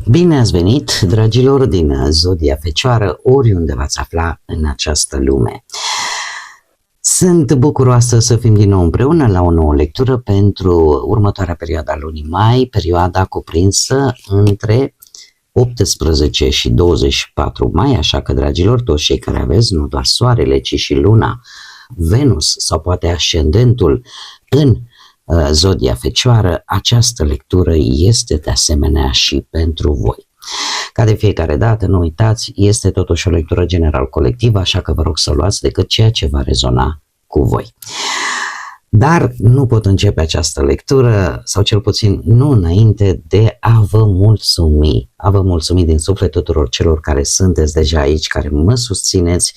Bine ați venit, dragilor, din Zodia Fecioară, oriunde v-ați afla în această lume. Sunt bucuroasă să fim din nou împreună la o nouă lectură pentru următoarea perioadă a lunii mai, perioada cuprinsă între 18 și 24 mai, așa că, dragilor, toți cei care aveți nu doar soarele, ci și luna, Venus sau poate ascendentul în Zodia Fecioară, această lectură este de asemenea și pentru voi. Ca de fiecare dată, nu uitați, este totuși o lectură general colectivă, așa că vă rog să luați decât ceea ce va rezona cu voi. Dar nu pot începe această lectură, sau cel puțin nu înainte de a vă mulțumi. A vă mulțumi din suflet tuturor celor care sunteți deja aici, care mă susțineți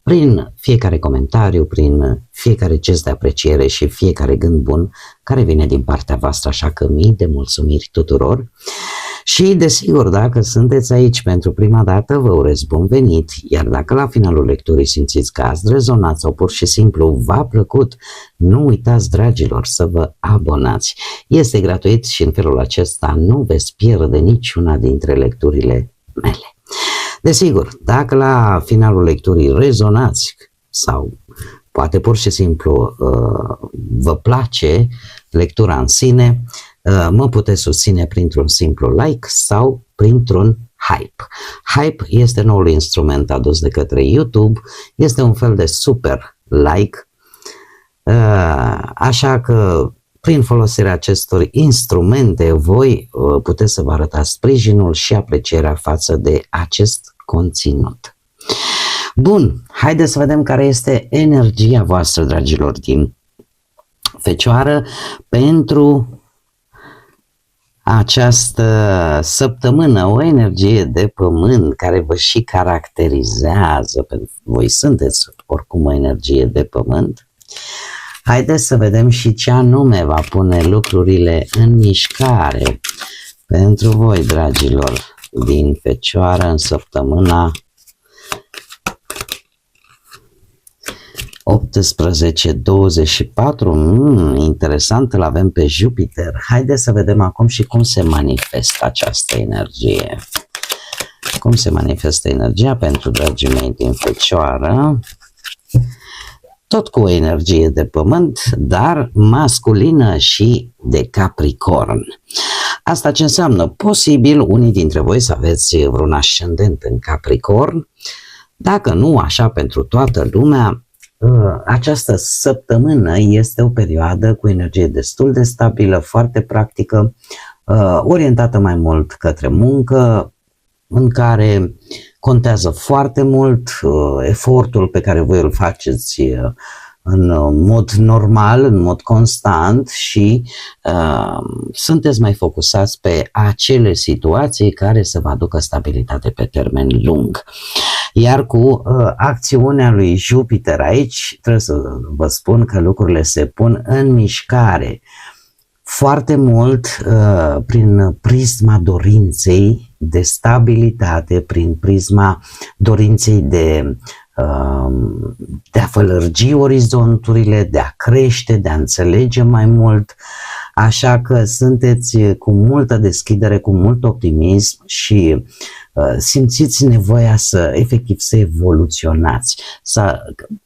prin fiecare comentariu, prin fiecare gest de apreciere și fiecare gând bun care vine din partea voastră, așa că mii de mulțumiri tuturor. Și, desigur, dacă sunteți aici pentru prima dată, vă urez bun venit, iar dacă la finalul lecturii simțiți că ați rezonat sau pur și simplu v-a plăcut, nu uitați, dragilor, să vă abonați. Este gratuit și în felul acesta nu veți pierde niciuna dintre lecturile mele. Desigur, dacă la finalul lecturii rezonați sau poate pur și simplu vă place lectura în sine, mă puteți susține printr-un simplu like sau printr-un hype. Hype este noul instrument adus de către YouTube, este un fel de super like, așa că prin folosirea acestor instrumente voi puteți să vă arătați sprijinul și aprecierea față de acest conținut. Bun, haideți să vedem care este energia voastră, dragilor, din Fecioară pentru această săptămână, o energie de pământ care vă și caracterizează, pentru că voi sunteți oricum o energie de pământ. Haideți să vedem și ce anume va pune lucrurile în mișcare pentru voi, dragilor, din Fecioară în săptămâna 18-24, interesant, îl avem pe Jupiter. Haideți să vedem acum și cum se manifestă această energie. Cum se manifestă energia pentru dragii mei din Fecioară? Tot cu o energie de pământ, dar masculină și de Capricorn. Asta ce înseamnă? Posibil unii dintre voi să aveți vreun ascendent în Capricorn. Dacă nu așa pentru toată lumea, această săptămână este o perioadă cu energie destul de stabilă, foarte practică, orientată mai mult către muncă, în care contează foarte mult efortul pe care voi îl faceți în mod normal, în mod constant și sunteți mai focusați pe acele situații care să vă aducă stabilitate pe termen lung. Iar cu acțiunea lui Jupiter aici, trebuie să vă spun că lucrurile se pun în mișcare foarte mult prin prisma dorinței de stabilitate, prin prisma dorinței de a fălărgi orizonturile, de a crește, de a înțelege mai mult, așa că sunteți cu multă deschidere, cu mult optimism și simțiți nevoia să efectiv să evoluționați, să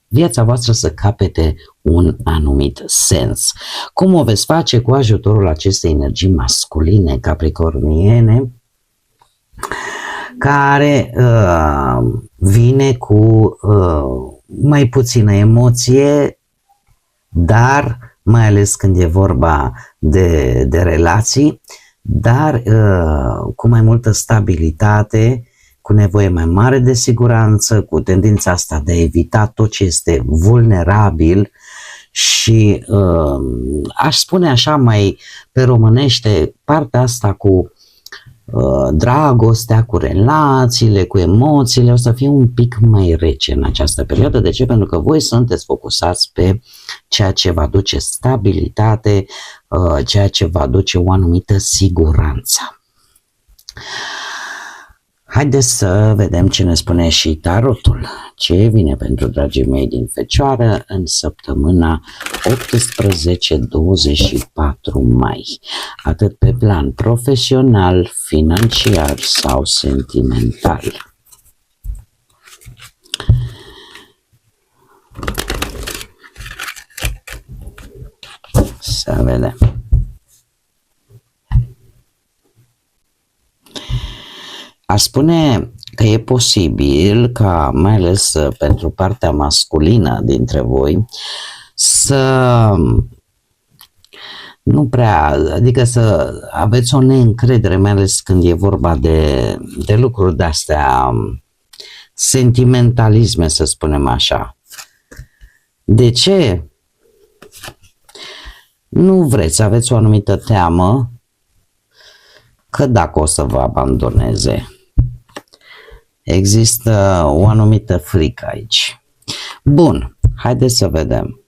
viața voastră să capete un anumit sens. Cum o veți face? Cu ajutorul acestei energii masculine capricorniene, care vine cu mai puțină emoție, dar mai ales când e vorba de relații, dar cu mai multă stabilitate, cu nevoie mai mare de siguranță, cu tendința asta de a evita tot ce este vulnerabil și aș spune așa mai pe românește, partea asta cu dragostea, cu relațiile, cu emoțiile, o să fie un pic mai rece în această perioadă. De ce? Pentru că voi sunteți focusați pe ceea ce va aduce stabilitate, ceea ce va aduce o anumită siguranță. Haideți să vedem ce ne spune și tarotul. Ce vine pentru dragii mei din Fecioară în săptămâna 18-24 mai, atât pe plan profesional, financiar sau sentimental. Să vedem. Aș spune că e posibil ca, mai ales pentru partea masculină dintre voi, să nu prea, adică să aveți o neîncredere, mai ales când e vorba de lucruri de-astea, sentimentalisme, să spunem așa. De ce? Nu vreți, aveți o anumită teamă că dacă o să vă abandoneze. Există o anumită frică aici. Bun, haideți să vedem.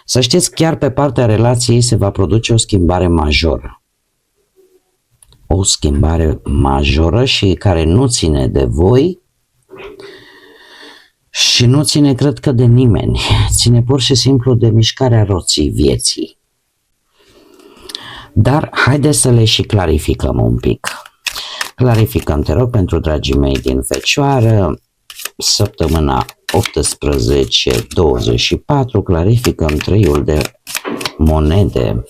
Să știți, chiar pe partea relației se va produce o schimbare majoră. O schimbare majoră și care nu ține de voi și nu ține, cred că, de nimeni. Ține pur și simplu de mișcarea roții vieții. Dar haideți să le și clarificăm un pic. Clarificăm, te rog, pentru dragii mei din Fecioară, săptămâna 18-24, clarificăm treiul de monede.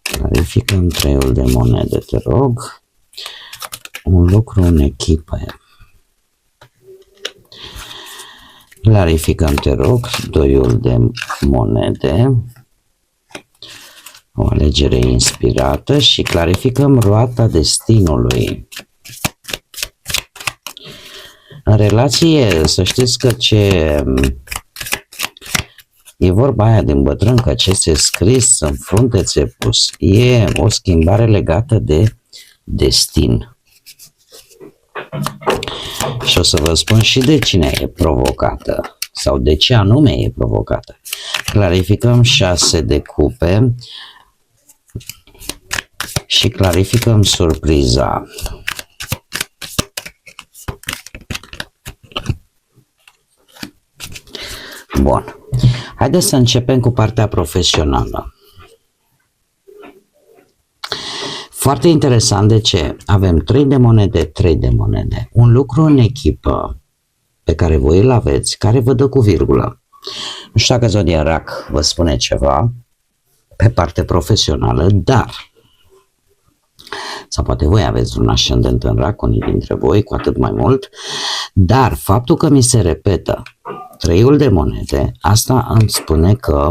Clarificăm treiul de monede, te rog. Un lucru în echipă. Clarificăm, te rog, doiul de monede. O alegere inspirată și clarificăm roata destinului. În relație, să știți că e vorba aia din bătrân, că ce se scris în frunte ți-e pus. E o schimbare legată de destin. Și o să vă spun și de cine e provocată sau de ce anume e provocată. Clarificăm 6 de cupe și clarificăm surpriza. Bun. Haideți să începem cu partea profesională. Foarte interesant de ce avem 3 de monede, 3 de monede. Un lucru în echipă pe care voi îl aveți, care vă dă cu virgulă. Nu știu dacă zodia Rac vă spune ceva pe parte profesională, dar sau poate voi aveți un ascendent în Rac, unii dintre voi, cu atât mai mult, dar faptul că mi se repetă treiul de monede, asta îmi spune că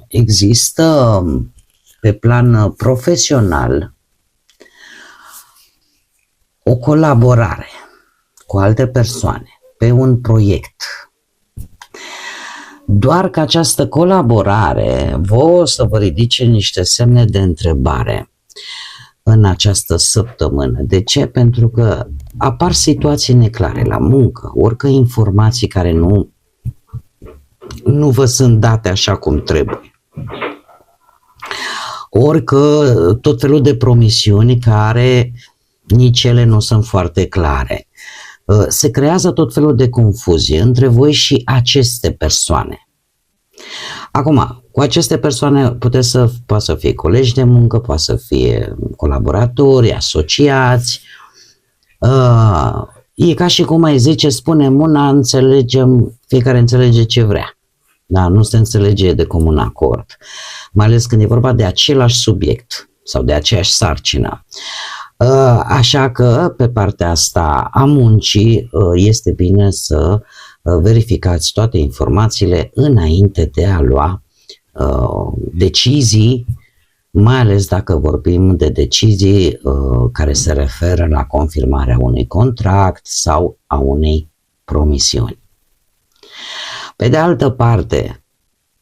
există pe plan profesional o colaborare cu alte persoane pe un proiect. Doar că această colaborare o să vă ridice niște semne de întrebare în această săptămână. De ce? Pentru că apar situații neclare la muncă, orică informații care nu vă sunt date așa cum trebuie. Orică tot felul de promisiuni care nici ele nu sunt foarte clare. Se creează tot felul de confuzie între voi și aceste persoane. Acum, cu aceste persoane poate să fie colegi de muncă, poate să fie colaboratori, asociați. E ca și cum ai zice, spunem una, înțelegem, fiecare înțelege ce vrea. Da, nu se înțelege de comun acord. Mai ales când e vorba de același subiect sau de aceeași sarcină. Așa că pe partea asta a muncii este bine să verificați toate informațiile înainte de a lua decizii, mai ales dacă vorbim de decizii care se referă la confirmarea unui contract sau a unei promisiuni. Pe de altă parte,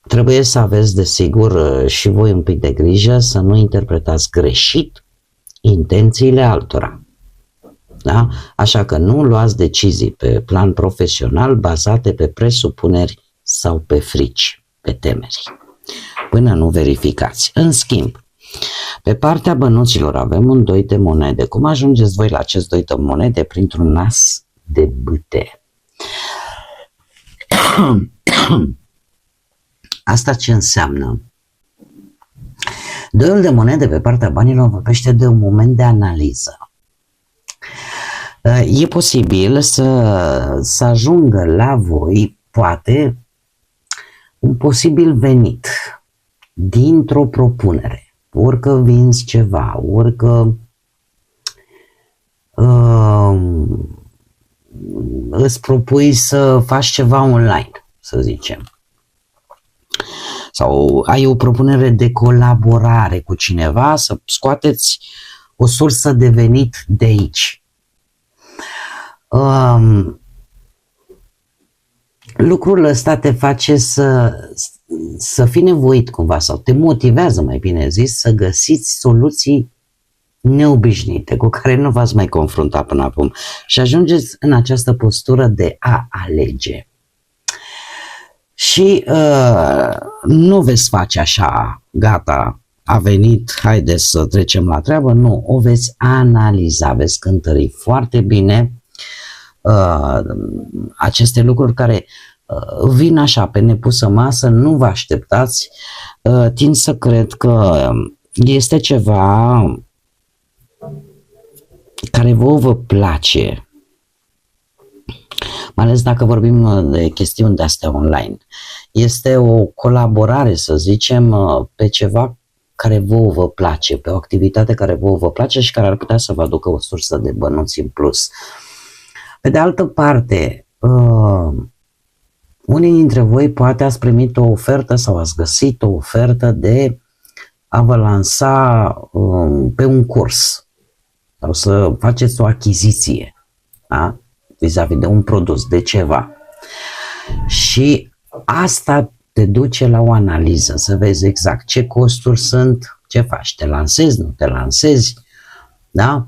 trebuie să aveți, desigur, și voi un pic de grijă să nu interpretați greșit intențiile altora. Da? Așa că nu luați decizii pe plan profesional bazate pe presupuneri sau pe frici, pe temeri, până nu verificați. În schimb, Pe partea bănuților avem un doi de monede. Cum ajungeți voi la acest doi de monede? Printr-un nas de bâte. Asta ce înseamnă? Doiul de monede pe partea banilor vorbește de un moment de analiză. E posibil să ajungă la voi, poate, un posibil venit dintr-o propunere. Orică vinzi ceva, orică îți propui să faci ceva online, să zicem. Sau ai o propunere de colaborare cu cineva, să scoateți o sursă de venit de aici. Lucrul ăsta te face să fii nevoit cumva sau te motivează, mai bine zis, să găsiți soluții neobișnuite cu care nu v-ați mai confruntat până acum și ajungeți în această postură de a alege. Și nu veți face așa, gata, a venit, haideți să trecem la treabă, nu, o veți analiza, veți cântări foarte bine aceste lucruri care vin așa pe nepusă masă, nu vă așteptați, tind să cred că este ceva care vă place, mai ales dacă vorbim de chestiuni de-astea online. Este o colaborare, să zicem, pe ceva care vă place, pe o activitate care vă place și care ar putea să vă aducă o sursă de bănuți în plus. Pe de altă parte, unii dintre voi poate ați primit o ofertă sau ați găsit o ofertă de a vă lansa pe un curs sau să faceți o achiziție, da? Vis-a-vis de un produs, de ceva. Și asta te duce la o analiză, să vezi exact ce costuri sunt, ce faci, te lansezi, nu te lansezi, da?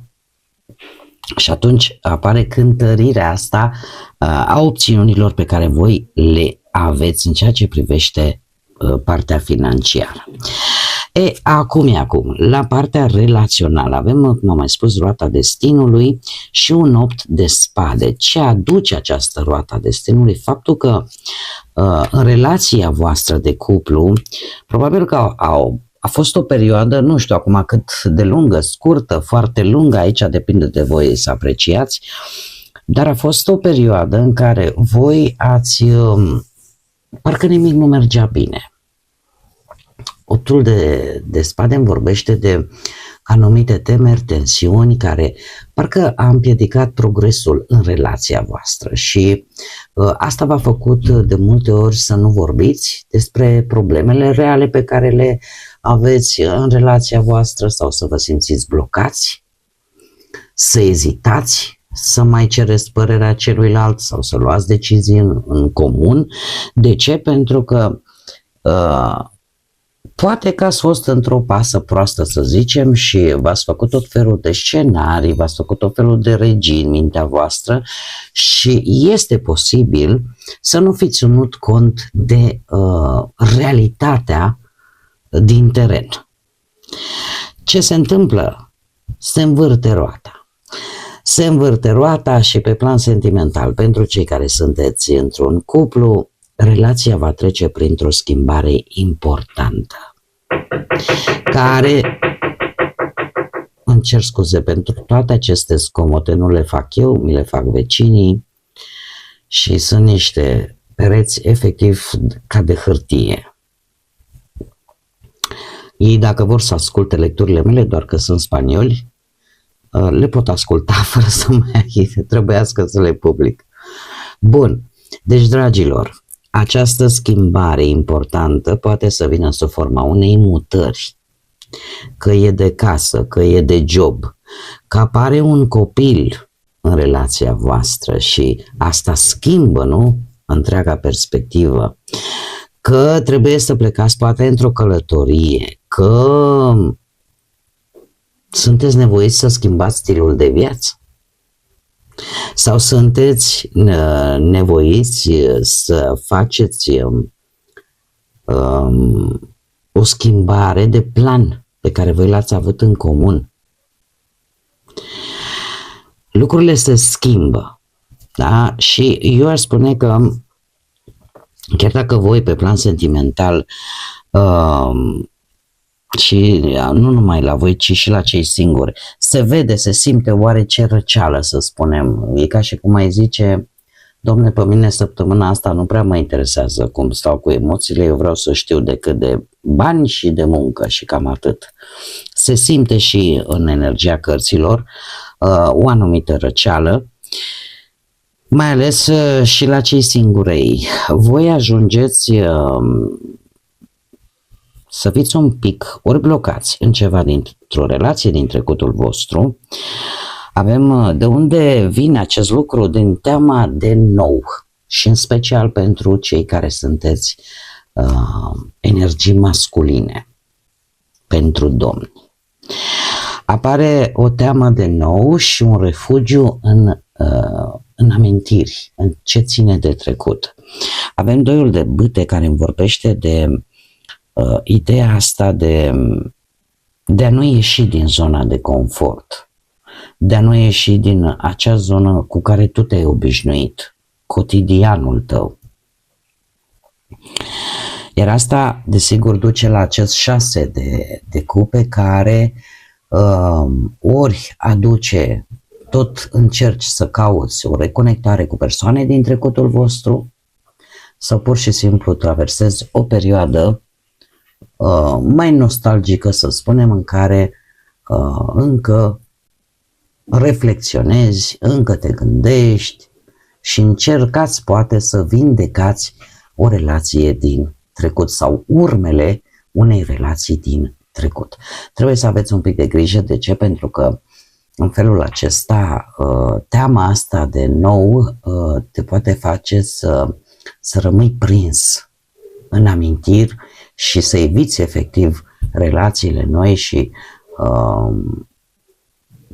Și atunci apare cântărirea asta a opțiunilor pe care voi le aveți în ceea ce privește partea financiară. Acum, la partea relațională avem, cum am mai spus, roata destinului și un 8 de spade. Ce aduce această roata destinului? Faptul că în relația voastră de cuplu, probabil că a fost o perioadă, nu știu acum cât de lungă, scurtă, foarte lungă, aici depinde de voi să apreciați, dar a fost o perioadă în care voi parcă nimic nu mergea bine. Optul de spade îmi vorbește de anumite temeri, tensiuni care parcă a împiedicat progresul în relația voastră și asta v-a făcut de multe ori să nu vorbiți despre problemele reale pe care le aveți în relația voastră sau să vă simțiți blocați, să ezitați, să mai cereți părerea celuilalt sau să luați decizii în comun. De ce? Pentru că poate că ați fost într-o pasă proastă, să zicem, și v-ați făcut tot felul de scenarii, v-ați făcut tot felul de regii în mintea voastră și este posibil să nu fiți ținut cont de realitatea din teren. Ce se întâmplă? Se învârte roata. Se învârte roata și pe plan sentimental, pentru cei care sunteți într-un cuplu, relația va trece printr-o schimbare importantă, care, îmi cer scuze pentru toate aceste zgomote, nu le fac eu, mi le fac vecinii și sunt niște pereți efectiv ca de hârtie. Ei, dacă vor să asculte lecturile mele, doar că sunt spanioli, le pot asculta fără să mai trebuiască să le public. Bun, deci, dragilor, această schimbare importantă poate să vină sub forma unei mutări, că e de casă, că e de job, că apare un copil în relația voastră și asta schimbă, nu? Întreaga perspectivă, că trebuie să plecați poate într-o călătorie, că sunteți nevoiți să schimbați stilul de viață. Sau sunteți nevoiți să faceți o schimbare de plan pe care voi l-ați avut în comun. Lucrurile se schimbă, da? Și eu aș spune că chiar dacă voi pe plan sentimental și nu numai la voi, ci și la cei singuri, se vede, se simte oarece răceală, să spunem. E ca și cum ai zice: dom'le, pe mine săptămâna asta nu prea mă interesează cum stau cu emoțiile, eu vreau să știu decât de bani și de muncă și cam atât. Se simte și în energia cărților o anumită răceală, mai ales și la cei singurei. Voi ajungeți să fiți un pic ori blocați în ceva dintr-o relație din trecutul vostru. Avem de unde vine acest lucru, din teama de nou și în special pentru cei care sunteți energii masculine, pentru domni. Apare o teamă de nou și un refugiu în amintiri, în ce ține de trecut. Avem doiul de bâte care îmi vorbește de ideea asta de a nu ieși din zona de confort, de a nu ieși din acea zonă cu care tu te-ai obișnuit, cotidianul tău. Iar asta, desigur, duce la acest 6 de cupe care ori aduce, tot încerci să cauți o reconectare cu persoane din trecutul vostru, sau pur și simplu traversezi o perioadă mai nostalgică, să spunem, în care încă reflexionezi, încă te gândești și încercați poate să vindecați o relație din trecut sau urmele unei relații din trecut. Trebuie să aveți un pic de grijă. De ce? Pentru că în felul acesta teama asta de nou te poate face să rămâi prins în amintiri și să eviți efectiv relațiile noi și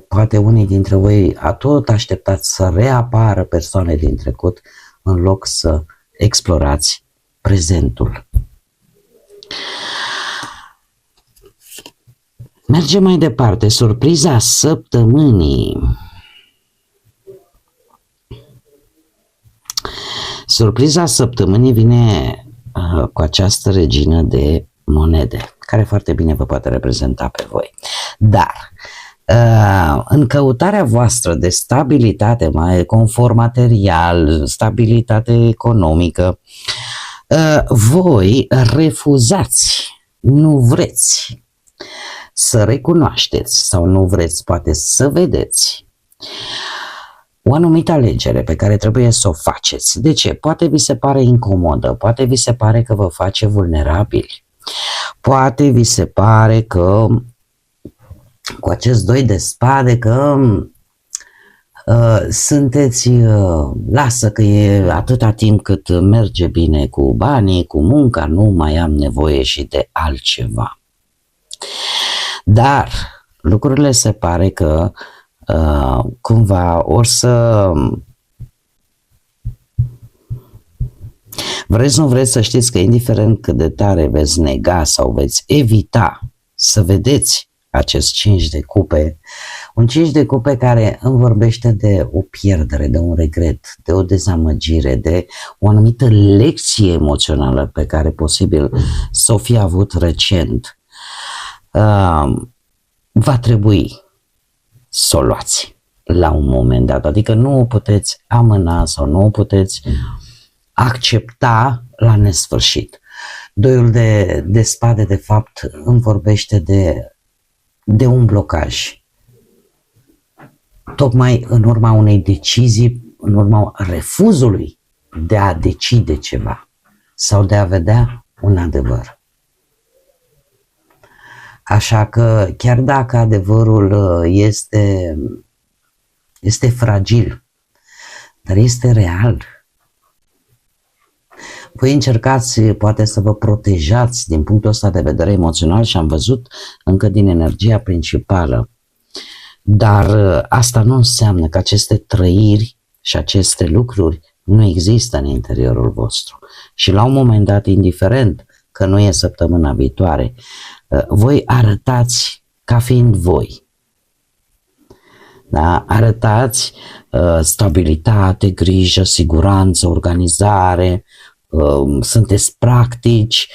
poate unii dintre voi tot așteptați să reapară persoane din trecut în loc să explorați prezentul. Mergem mai departe. Surpriza săptămânii. Surpriza săptămânii vine cu această regină de monede, care foarte bine vă poate reprezenta pe voi. Dar în căutarea voastră de stabilitate, mai confort material, stabilitate economică, voi refuzați, nu vreți să recunoașteți sau nu vreți poate să vedeți o anumită alegere pe care trebuie să o faceți. De ce? Poate vi se pare incomodă, poate vi se pare că vă face vulnerabili, poate vi se pare că cu acest 2 de spade că sunteți, lasă că e atâta timp cât merge bine cu banii, cu munca, nu mai am nevoie și de altceva. Dar lucrurile se pare că cumva ori să vreți, nu vreți, să știți că indiferent cât de tare veți nega sau veți evita să vedeți acest 5 de cupe, un 5 de cupe care îmi vorbește de o pierdere, de un regret, de o dezamăgire, de o anumită lecție emoțională pe care posibil să o fi avut recent. Va trebui să o luați la un moment dat, adică nu o puteți amâna sau nu o puteți accepta la nesfârșit. Doiul de spade de fapt îmi vorbește de un blocaj, tocmai în urma unei decizii, în urma refuzului de a decide ceva sau de a vedea un adevăr. Așa că chiar dacă adevărul este fragil, dar este real, voi încercați poate să vă protejați din punctul ăsta de vedere emoțional și am văzut încă din energia principală. Dar asta nu înseamnă că aceste trăiri și aceste lucruri nu există în interiorul vostru. Și la un moment dat, indiferent că nu e săptămâna viitoare, voi arătați ca fiind voi. Da? Arătați stabilitate, grijă, siguranță, organizare, sunteți practici,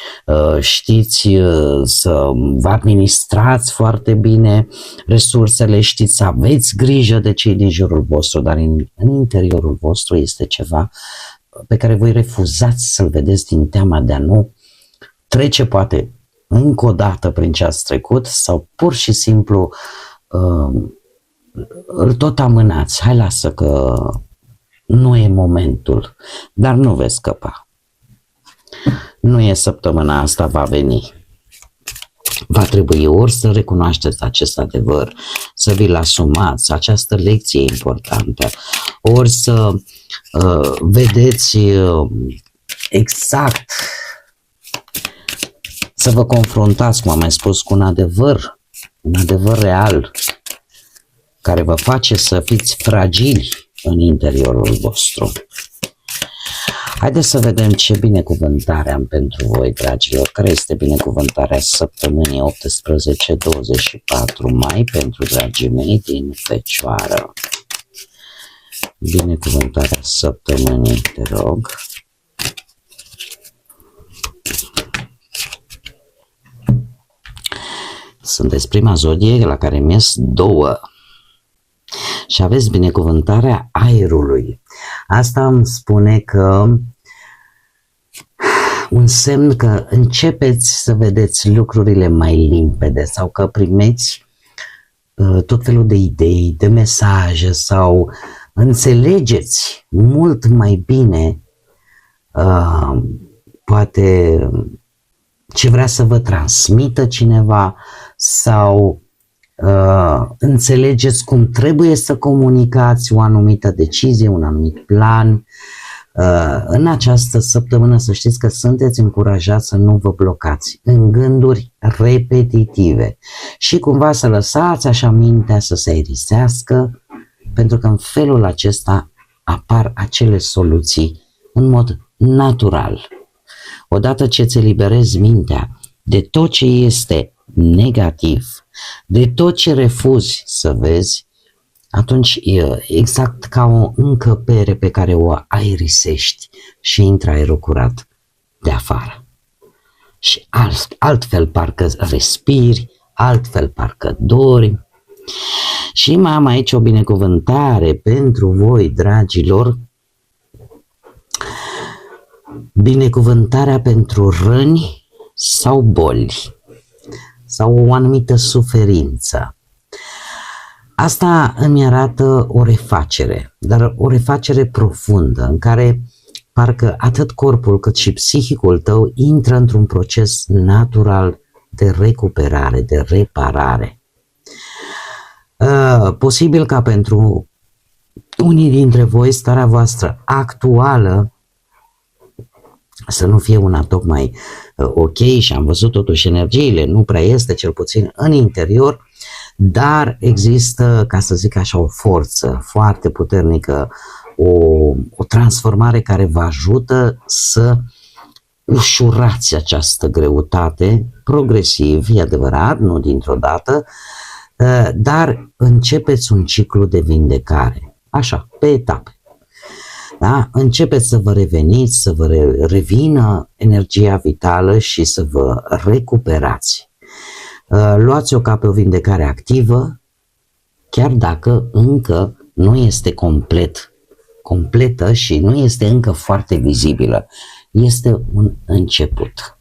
știți să vă administrați foarte bine resursele, știți să aveți grijă de cei din jurul vostru, dar în interiorul vostru este ceva pe care voi refuzați să-l vedeți din teama de a nu trece poate încă o dată prin ce ați trecut sau pur și simplu îl tot amânați. Hai, lasă că nu e momentul, dar nu veți scăpa. Nu e săptămâna asta, va veni. Va trebui ori să recunoașteți acest adevăr, să vi-l asumați, această lecție importantă, ori să vedeți exact, să vă confruntați, cum am mai spus, cu un adevăr real, care vă face să fiți fragili în interiorul vostru. Haideți să vedem ce binecuvântare am pentru voi, dragilor. Care este binecuvântarea săptămânii 18-24 mai pentru dragii mei din Fecioară? Binecuvântarea săptămânii, te rog. Sunteți prima zodie la care mi-ies două. Și aveți binecuvântarea aerului. Asta îmi spune că un semn că începeți să vedeți lucrurile mai limpede sau că primeți tot felul de idei, de mesaje sau înțelegeți mult mai bine poate ce vrea să vă transmită cineva sau înțelegeți cum trebuie să comunicați o anumită decizie, un anumit plan. În această săptămână să știți că sunteți încurajați să nu vă blocați în gânduri repetitive și cumva să lăsați așa mintea să se aerisească, pentru că în felul acesta apar acele soluții în mod natural. Odată ce îți eliberezi mintea de tot ce este negativ, de tot ce refuzi să vezi, atunci e exact ca o încăpere pe care o aerisești și intră aerul curat de afară. Și altfel parcă respiri, altfel parcă dormi. Și mai am aici o binecuvântare pentru voi, dragilor. Binecuvântarea pentru răni sau boli sau o anumită suferință. Asta îmi arată o refacere, dar o refacere profundă, în care parcă atât corpul cât și psihicul tău intră într-un proces natural de recuperare, de reparare. Posibil ca pentru unii dintre voi starea voastră actuală să nu fie una tocmai ok și am văzut totuși energiile, nu prea este, cel puțin în interior, dar există, ca să zic așa, o forță foarte puternică, o transformare care vă ajută să ușurați această greutate progresiv, e adevărat, nu dintr-o dată, dar începeți un ciclu de vindecare, așa, pe etape. Da? Începeți să vă reveniți, să vă revină energia vitală și să vă recuperați. Luați-o ca pe o vindecare activă, chiar dacă încă nu este completă și nu este încă foarte vizibilă. Este un început.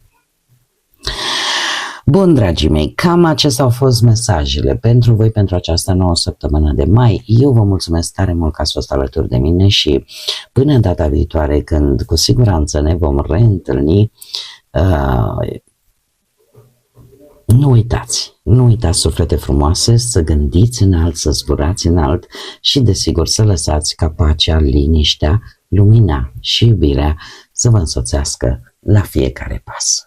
Bun, dragii mei, cam acestea au fost mesajele pentru voi pentru această nouă săptămână de mai. Eu vă mulțumesc tare mult că ați fost alături de mine și până data viitoare, când cu siguranță ne vom reîntâlni, nu uitați, suflete frumoase, să gândiți înalt, să zburați înalt și desigur să lăsați ca pacea, liniștea, lumina și iubirea să vă însoțească la fiecare pas.